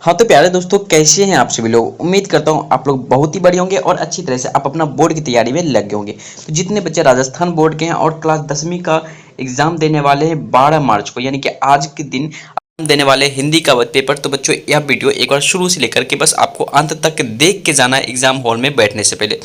हाँ तो प्यारे दोस्तों, कैसे हैं आप सभी लोग। उम्मीद करता हूँ आप लोग बहुत ही बढ़िया होंगे और अच्छी तरह से आप अपना बोर्ड की तैयारी में लग गए होंगे। तो जितने बच्चे राजस्थान बोर्ड के हैं और क्लास 10वीं का एग्जाम देने वाले हैं 12 मार्च को, यानी कि आज के दिन एग्जाम देने वाले हैं हिंदी का पेपर। तो बच्चों, यह वीडियो एक बार शुरू से लेकर के बस आपको अंत तक देख के जाना है एग्जाम हॉल में बैठने से पहले,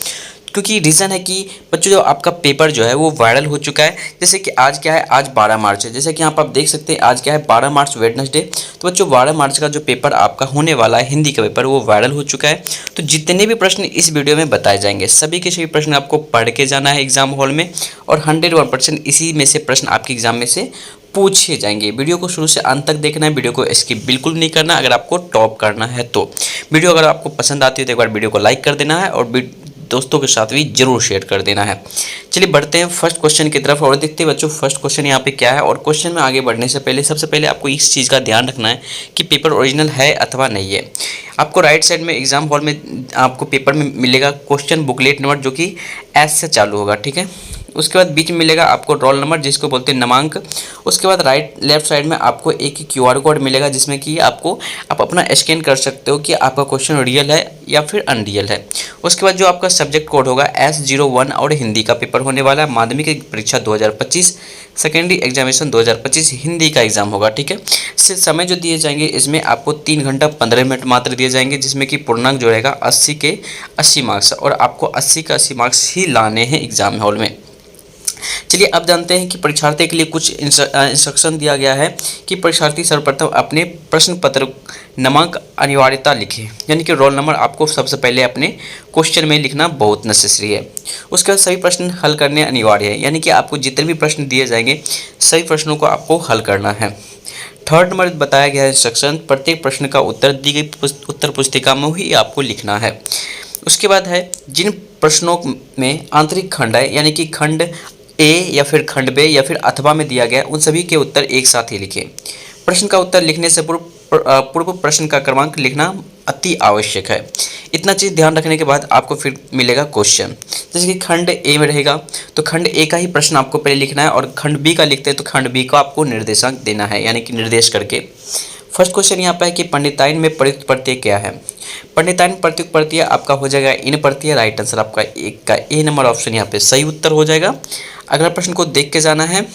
क्योंकि रीज़न है कि बच्चों जो आपका पेपर जो है वो वायरल हो चुका है। जैसे कि आज क्या है, आज 12 मार्च है। जैसे कि यहाँ पर आप देख सकते हैं आज क्या है, 12 मार्च वेडनेसडे। तो बच्चों 12 मार्च का जो पेपर आपका होने वाला है हिंदी का पेपर, वो वायरल हो चुका है। तो जितने भी प्रश्न इस वीडियो में बताए जाएंगे, सभी के सभी प्रश्न आपको पढ़ के जाना है एग्जाम हॉल में, और 101% इसी में से प्रश्न आपके एग्जाम में से पूछे जाएंगे। वीडियो को शुरू से अंत तक देखना है, वीडियो को स्किप बिल्कुल नहीं करना अगर आपको टॉप करना है तो। वीडियो अगर आपको पसंद आती है तो एक बार वीडियो को लाइक कर देना है और दोस्तों के साथ भी जरूर शेयर कर देना है। चलिए बढ़ते हैं फर्स्ट क्वेश्चन की तरफ और देखते हैं बच्चों फर्स्ट क्वेश्चन यहाँ पे क्या है। और क्वेश्चन में आगे बढ़ने से पहले सबसे पहले आपको इस चीज़ का ध्यान रखना है कि पेपर ओरिजिनल है अथवा नहीं है। आपको राइट साइड में एग्जाम हॉल में आपको पेपर में मिलेगा क्वेश्चन बुकलेट नंबर, जो कि एस से चालू होगा, ठीक है। उसके बाद बीच में मिलेगा आपको रोल नंबर, जिसको बोलते हैं क्रमांक। उसके बाद लेफ्ट साइड में आपको एक क्यूआर कोड मिलेगा, जिसमें कि आप अपना स्कैन कर सकते हो कि आपका क्वेश्चन रियल है या फिर अनरियल है। उसके बाद जो आपका सब्जेक्ट कोड होगा S01 और हिंदी का पेपर होने वाला है। माध्यमिक परीक्षा 2025, सेकेंडरी एग्जामिनेशन 2025 हिंदी का एग्जाम होगा, ठीक है। समय जो दिए जाएंगे इसमें आपको 3 घंटा 15 मिनट मात्र दिए जाएंगे, जिसमें कि पूर्णांक जो रहेगा 80 के 80 मार्क्स, और आपको 80 के 80 मार्क्स ही लाने हैं एग्जाम हॉल में। चलिए अब जानते हैं कि परीक्षार्थी के लिए कुछ इंस्ट्रक्शन दिया गया है कि परीक्षार्थी सर्वप्रथम अपने प्रश्न पत्र क्रमांक अनिवार्यता लिखें, यानी कि रोल नंबर आपको सबसे पहले अपने क्वेश्चन में लिखना बहुत नेसेसरी है। उसके बाद सभी प्रश्न हल करने अनिवार्य है, यानी कि आपको जितने भी प्रश्न दिए जाएंगे सभी प्रश्नों को आपको हल करना है। थर्ड नंबर बताया गया है इंस्ट्रक्शन, प्रत्येक प्रश्न का उत्तर दी गई उत्तर पुस्तिका में ही आपको लिखना है। उसके बाद है जिन प्रश्नों में आंतरिक खंड है, यानी कि खंड ए या फिर खंड बे या फिर अथवा में दिया गया, उन सभी के उत्तर एक साथ ही लिखें। प्रश्न का उत्तर लिखने से पूर्व प्रश्न का क्रमांक लिखना अति आवश्यक है। इतना चीज़ ध्यान रखने के बाद आपको फिर मिलेगा क्वेश्चन। जैसे कि खंड ए में रहेगा तो खंड ए का ही प्रश्न आपको पहले लिखना है, और खंड बी का लिखते हैं तो खंड बी का आपको निर्देशांक देना है, यानी कि निर्देश करके। फर्स्ट क्वेश्चन यहाँ पर है कि पंडिताइन में प्रयुक्त प्रत्यय क्या है। पंडिताइन प्रत्युक्त प्रत्यय आपका हो जाएगा इन प्रत्यय। राइट आंसर आपका एक का ए नंबर ऑप्शन यहाँ पे सही उत्तर हो जाएगा। अगला प्रश्न को देख के जाना है।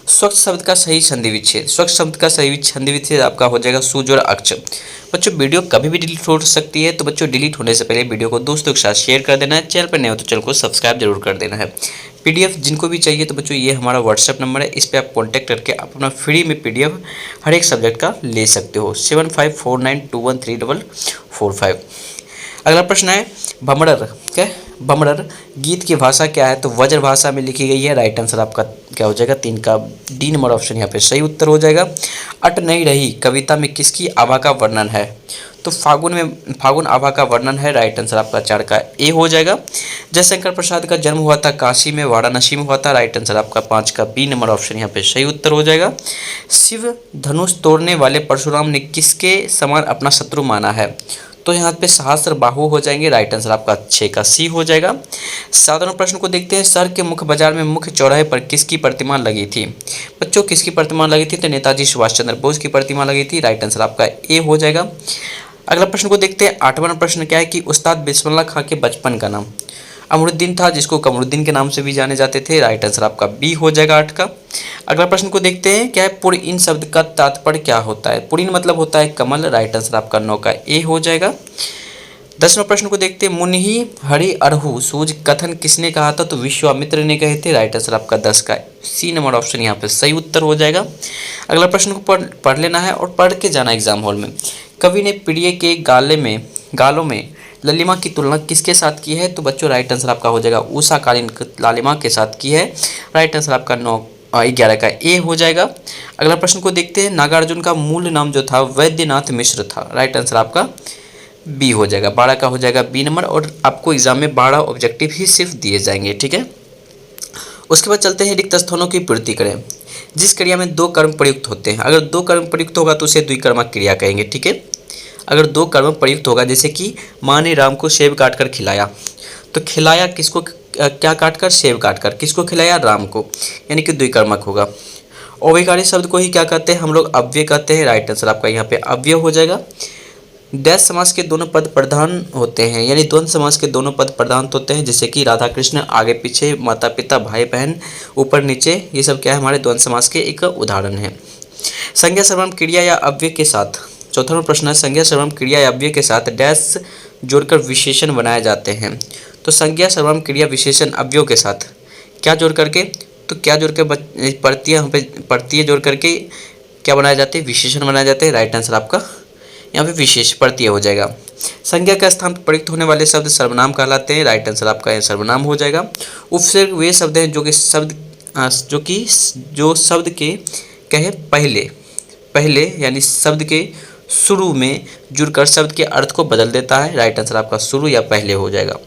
स्वच्छ शब्द का सही संधि विच्छेद। स्वच्छ शब्द का सही संधि विच्छेद आपका हो जाएगा सूज और अक्ष। बच्चों वीडियो कभी भी डिलीट हो सकती है, तो बच्चों डिलीट होने से पहले वीडियो को दोस्तों के साथ शेयर कर देना है। चैनल पर नए हो तो चैनल को सब्सक्राइब जरूर कर देना है। पीडीएफ जिनको भी चाहिए तो बच्चों ये हमारा व्हाट्सएप नंबर है, इस पर आप कॉन्टैक्ट करके आप अपना फ्री में पीडीएफ हर एक सब्जेक्ट का ले सकते हो। 7549213445। अगला प्रश्न है भमरर। क्या भमरर गीत की भाषा क्या है, तो वज्र भाषा में लिखी गई है। राइट आंसर आपका क्या हो जाएगा 3 का डी नंबर ऑप्शन यहाँ पे सही उत्तर हो जाएगा। अट नहीं रही कविता में किसकी आभा का वर्णन है, तो फागुन आभा का वर्णन है। राइट आंसर आपका 4 का ए हो जाएगा। जयशंकर प्रसाद का जन्म हुआ था काशी में, वाराणसी में हुआ था। राइट आंसर आपका 5 का बी नंबर ऑप्शन यहाँ पे सही उत्तर हो जाएगा। शिव धनुष तोड़ने वाले परशुराम ने किसके समान अपना शत्रु माना है, तो यहाँ पे सहस्त्र बाहु हो जाएंगे। राइट आंसर आपका 6 का सी हो जाएगा। साधारण प्रश्न को देखते हैं। शहर के मुख्य बाजार में मुख्य चौराहे पर किसकी प्रतिमा लगी थी। बच्चों किसकी प्रतिमा लगी थी, तो नेताजी सुभाष चंद्र बोस की प्रतिमा लगी थी। राइट आंसर आपका ए हो जाएगा। अगला प्रश्न को देखते हैं। 8वां प्रश्न क्या है कि उस्ताद बिस्मिल्लाह खां के बचपन का नाम। अमरुद्दीन था, जिसको कमरुद्दीन के नाम से भी जाने जाते थे। राइट आंसर आपका बी हो जाएगा 8 का। अगला प्रश्न को देखते हैं। क्या है पुरइन शब्द का तात्पर्य क्या होता है। पुरइन मतलब होता है कमल। राइट आंसर आपका 9 का ए हो जाएगा। 10वां प्रश्न को देखते हैं। मुनि हरि अरहु सूज कथन किसने कहा था, तो विश्वामित्र ने कहे थे। राइट आंसर आपका 10 का सी नंबर ऑप्शन यहाँ पे सही उत्तर हो जाएगा। अगला प्रश्न को पढ़ लेना है और पढ़ के जाना एग्जाम हॉल में। कवि ने प्रिय के गालों में ललिमा की तुलना किसके साथ की है, तो बच्चों राइट आंसर आपका हो जाएगा उषाकालीन लालिमा के साथ की है। राइट आंसर आपका 11 का ए हो जाएगा। अगला प्रश्न को देखते हैं। नागार्जुन का मूल नाम जो था वैद्यनाथ मिश्र था। राइट आंसर आपका बी हो जाएगा। 12 का हो जाएगा बी नंबर, और आपको एग्जाम में 12 ऑब्जेक्टिव ही सिर्फ दिए जाएंगे, ठीक है। उसके बाद चलते हैं रिक्त स्थानों की पूर्ति करें। जिस क्रिया में 2 कर्म प्रयुक्त होते हैं, अगर 2 कर्म प्रयुक्त होगा तो उसे द्विकर्मक क्रिया कहेंगे, ठीक है। अगर 2 कर्म प्रयुक्त होगा, जैसे कि माँ ने राम को सेब काट कर खिलाया, तो खिलाया किसको, क्या काट कर, सेब काट कर। किसको खिलाया, राम को, यानी कि द्विकर्मक होगा। अव्ययकारी शब्द को ही क्या कहते हैं हम लोग, अव्यय कहते हैं। राइट आंसर आपका यहाँ पे अव्यय हो जाएगा। डैश समास के दोनों पद प्रधान होते हैं, यानी द्वंद्व समास के दोनों पद प्रधान होते हैं, जैसे कि राधा कृष्ण, आगे पीछे, माता पिता, भाई बहन, ऊपर नीचे, ये सब क्या है हमारे द्वंद्व समास के एक उदाहरण है। संज्ञा सर्वनाम क्रिया या अव्यय के साथ, चौथा नंबर प्रश्न है, संज्ञा सर्वनाम क्रिया या अव्यय के साथ डैश जोड़कर विशेषण बनाए जाते हैं। तो संज्ञा सर्वनाम क्रिया विशेषण अव्ययों के साथ क्या जोड़ करके, तो क्या जोड़ कर प्रत्यय जोड़ करके क्या बनाए जाते हैं, विशेषण बनाए जाते हैं। राइट आंसर आपका यहाँ पे विशेष प्रत्यय हो जाएगा। संज्ञा के स्थान पर प्रयुक्त होने वाले शब्द सर्वनाम कहलाते हैं। राइट आंसर आपका यहाँ सर्वनाम हो जाएगा। उपसर्ग वे शब्द हैं जो शब्द के कहे पहले यानी शब्द के शुरू में जुड़कर शब्द के अर्थ को बदल देता है। राइट आंसर आपका शुरू या पहले हो जाएगा।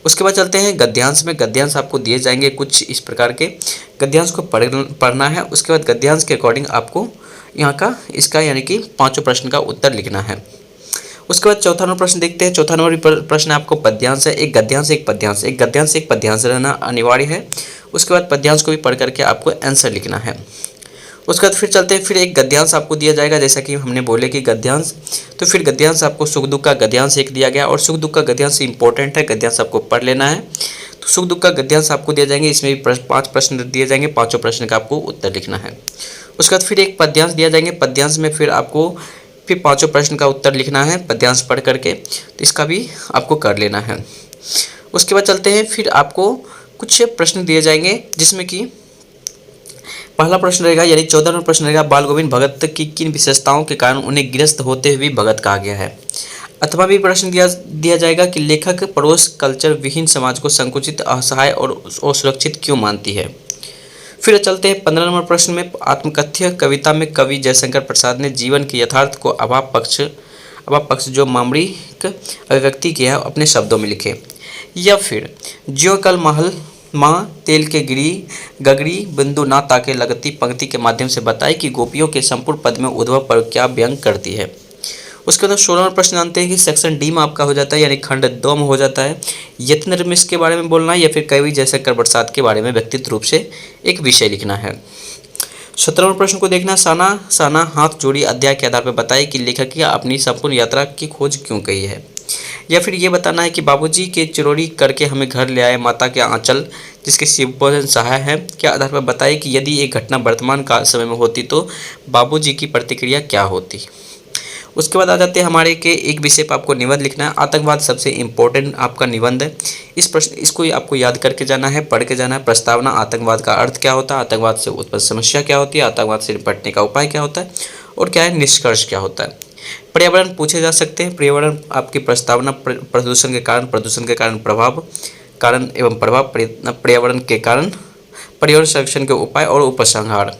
उसके बाद चलते हैं गद्यांश में। गद्यांश आपको दिए जाएंगे कुछ इस प्रकार के, गद्यांश को पढ़ना है। उसके बाद गद्यांश के अकॉर्डिंग आपको यहाँ का इसका यानी कि पांचों प्रश्न का उत्तर लिखना है। उसके बाद चौथा नंबर प्रश्न देखते हैं। चौथा नंबर प्रश्न आपको पद्यांश है। एक गद्यांश एक पद्यांश, एक गद्यांश एक पद्यांश रहना अनिवार्य है। उसके बाद पद्यांश को भी पढ़ करके आपको आंसर लिखना है। उसके बाद फिर चलते हैं, फिर एक गद्यांश आपको दिया जाएगा, जैसा कि हमने बोले कि गद्यांश, तो फिर गद्यांश आपको सुख दुख का गद्यांश एक दिया गया, और सुख दुख का गद्यांश इंपॉर्टेंट है, गद्यांश आपको पढ़ लेना है। तो सुख दुख का गद्यांश आपको दिया जाएंगे, इसमें भी 5 प्रश्न दिए जाएंगे, पांचों प्रश्न का आपको उत्तर लिखना है। उसके बाद फिर एक पद्यांश दिया जाएंगे, पद्यांश में फिर आपको फिर पांचों प्रश्न का उत्तर लिखना है पद्यांश पढ़ करके, तो इसका भी आपको कर लेना है। उसके बाद चलते हैं, फिर आपको कुछ प्रश्न दिए जाएंगे, जिसमें कि पहला प्रश्न रहेगा यानी 14 नंबर प्रश्न रहेगा, बाल गोविंद भगत की किन विशेषताओं के कारण उन्हें गिरफ्त होते हुए भगत कहा गया है। अथवा भी प्रश्न दिया जाएगा कि लेखक पड़ोस कल्चर विहीन समाज को संकुचित, असहाय और असुरक्षित क्यों मानती है। फिर चलते हैं 15 नंबर प्रश्न में, आत्मकथ्य कविता में कवि जयशंकर प्रसाद ने जीवन के यथार्थ को अभाव पक्ष जो मामरिक अभिव्यक्ति किया है अपने शब्दों में लिखे। या फिर ज्यों कल महल माँ तेल के गिरी गगरी बिंदु ना ताके लगती पंक्ति के माध्यम से बताए कि गोपियों के संपूर्ण पद में उद्भव पर क्या व्यंग करती है। उसके बाद 16वां प्रश्न जानते हैं कि सेक्शन डी में आपका हो जाता है, यानी खंड 2 में हो जाता है, यत्न रमेश के बारे में बोलना है या फिर कवि जयशंकर प्रसाद के बारे में व्यक्तित्व रूप से एक विषय लिखना है। 17वां प्रश्न को देखना, साना हाथ जोड़ी अध्याय के आधार पर बताए कि लेखक अपनी संपूर्ण यात्रा की खोज क्यों कही है। या फिर ये बताना है कि बाबूजी के चोरी करके हमें घर ले आए माता के आंचल जिसके शिवभोजन सहाय है, के आधार पर बताइए कि यदि एक घटना वर्तमान काल समय में होती तो बाबूजी की प्रतिक्रिया क्या होती। उसके बाद आ जाते हैं हमारे के एक विषय पर आपको निबंध लिखना है। आतंकवाद सबसे इम्पोर्टेंट आपका निबंध है। इसको आपको याद करके जाना है, पढ़ के जाना है। प्रस्तावना, आतंकवाद का अर्थ क्या होता है, आतंकवाद से उत्पन्न समस्या क्या होती है, आतंकवाद से निपटने का उपाय क्या होता है, और क्या है निष्कर्ष क्या होता है। पर्यावरण पूछे जा सकते हैं। पर्यावरण आपकी प्रस्तावना, प्रदूषण के कारण प्रभाव, कारण एवं प्रभाव, पर्यावरण के कारण, पर्यावरण संरक्षण के उपाय और उपसंहार।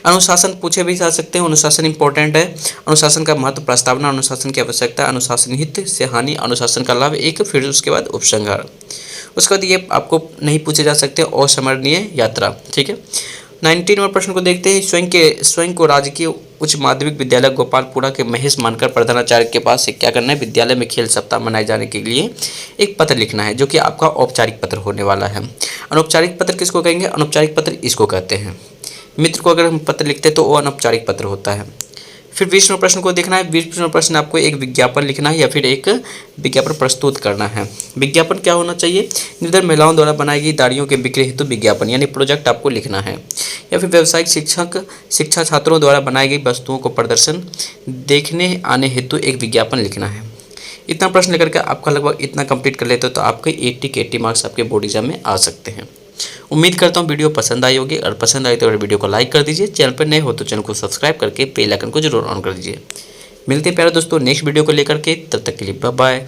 अनुशासन पूछे भी जा सकते हैं। अनुशासन इंपॉर्टेंट है। अनुशासन का महत्व, प्रस्तावना, अनुशासन की आवश्यकता, अनुशासन हित से हानि, अनुशासन का लाभ एक, फिर उसके बाद उपसंहार। उसके बाद ये आपको नहीं पूछे जा सकते असमरणीय यात्रा। ठीक है। 19वां प्रश्न को देखते हैं। स्वयं को राजकीय उच्च माध्यमिक विद्यालय गोपालपुरा के महेश मानकर प्रधानाचार्य के पास से क्या करना है, विद्यालय में खेल सप्ताह मनाए जाने के लिए एक पत्र लिखना है, जो कि आपका औपचारिक पत्र होने वाला है। अनौपचारिक पत्र किसको कहेंगे, अनौपचारिक पत्र इसको कहते हैं। मित्र को अगर हम पत्र लिखते हैं तो वो अनौपचारिक पत्र होता है। फिर 20वें प्रश्न को देखना है। 20वें प्रश्न आपको एक विज्ञापन लिखना है या फिर एक विज्ञापन प्रस्तुत करना है। विज्ञापन क्या होना चाहिए, निर्धन महिलाओं द्वारा बनाई गई दाढ़ियों के बिक्री हेतु विज्ञापन यानी प्रोजेक्ट आपको लिखना है। या फिर व्यावसायिक शिक्षा छात्रों द्वारा बनाई गई वस्तुओं को प्रदर्शन देखने आने हेतु एक विज्ञापन लिखना है। इतना प्रश्न लेकर के आपका लगभग इतना कंप्लीट कर लेते हो तो आपके 80 के 80 मार्क्स आपके बोर्ड एग्जाम में आ सकते हैं। उम्मीद करता हूँ वीडियो पसंद आई होगी, और पसंद आई तो वीडियो को लाइक कर दीजिए। चैनल पर नए हो तो चैनल को सब्सक्राइब करके बेल आइकन को जरूर ऑन कर दीजिए। मिलते हैं प्यारे दोस्तों नेक्स्ट वीडियो को लेकर के, तब तक के लिए बाय बाय।